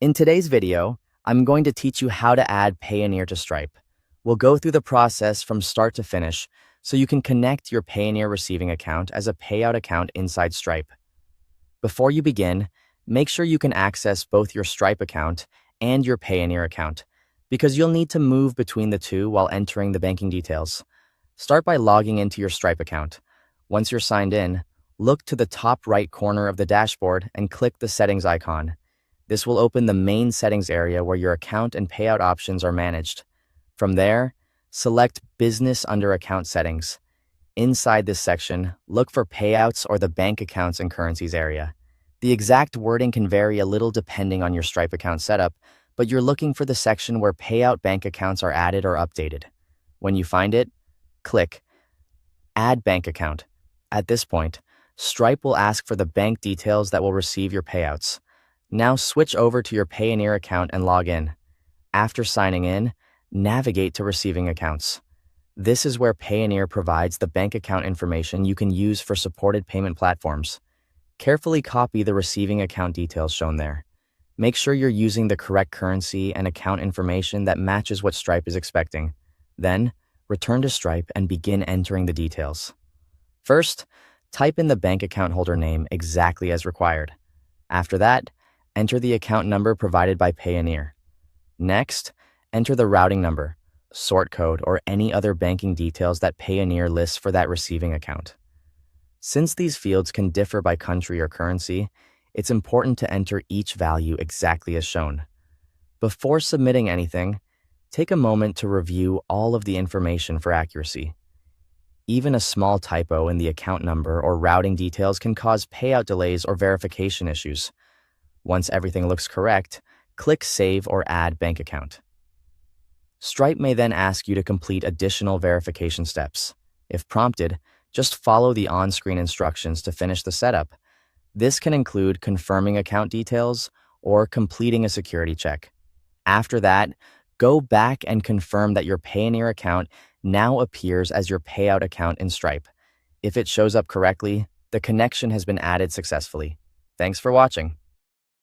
In today's video, I'm going to teach you how to add Payoneer to Stripe. We'll go through the process from start to finish so you can connect your Payoneer receiving account as a payout account inside Stripe. Before you begin, make sure you can access both your Stripe account and your Payoneer account because you'll need to move between the two while entering the banking details. Start by logging into your Stripe account. Once you're signed in, look to the top right corner of the dashboard and click the settings icon. This will open the main settings area where your account and payout options are managed. From there, select Business under Account Settings. Inside this section, look for Payouts or the Bank Accounts and Currencies area. The exact wording can vary a little depending on your Stripe account setup, but you're looking for the section where payout bank accounts are added or updated. When you find it, click Add Bank Account. At this point, Stripe will ask for the bank details that will receive your payouts. Now switch over to your Payoneer account and log in. After signing in, navigate to Receiving Accounts. This is where Payoneer provides the bank account information you can use for supported payment platforms. Carefully copy the receiving account details shown there. Make sure you're using the correct currency and account information that matches what Stripe is expecting. Then, return to Stripe and begin entering the details. First, type in the bank account holder name exactly as required. After that, enter the account number provided by Payoneer. Next, enter the routing number, sort code, or any other banking details that Payoneer lists for that receiving account. Since these fields can differ by country or currency, it's important to enter each value exactly as shown. Before submitting anything, take a moment to review all of the information for accuracy. Even a small typo in the account number or routing details can cause payout delays or verification issues. Once everything looks correct, click Save or Add Bank Account. Stripe may then ask you to complete additional verification steps. If prompted, just follow the on-screen instructions to finish the setup. This can include confirming account details or completing a security check. After that, go back and confirm that your Payoneer account now appears as your payout account in Stripe. If it shows up correctly, the connection has been added successfully. Thanks for watching.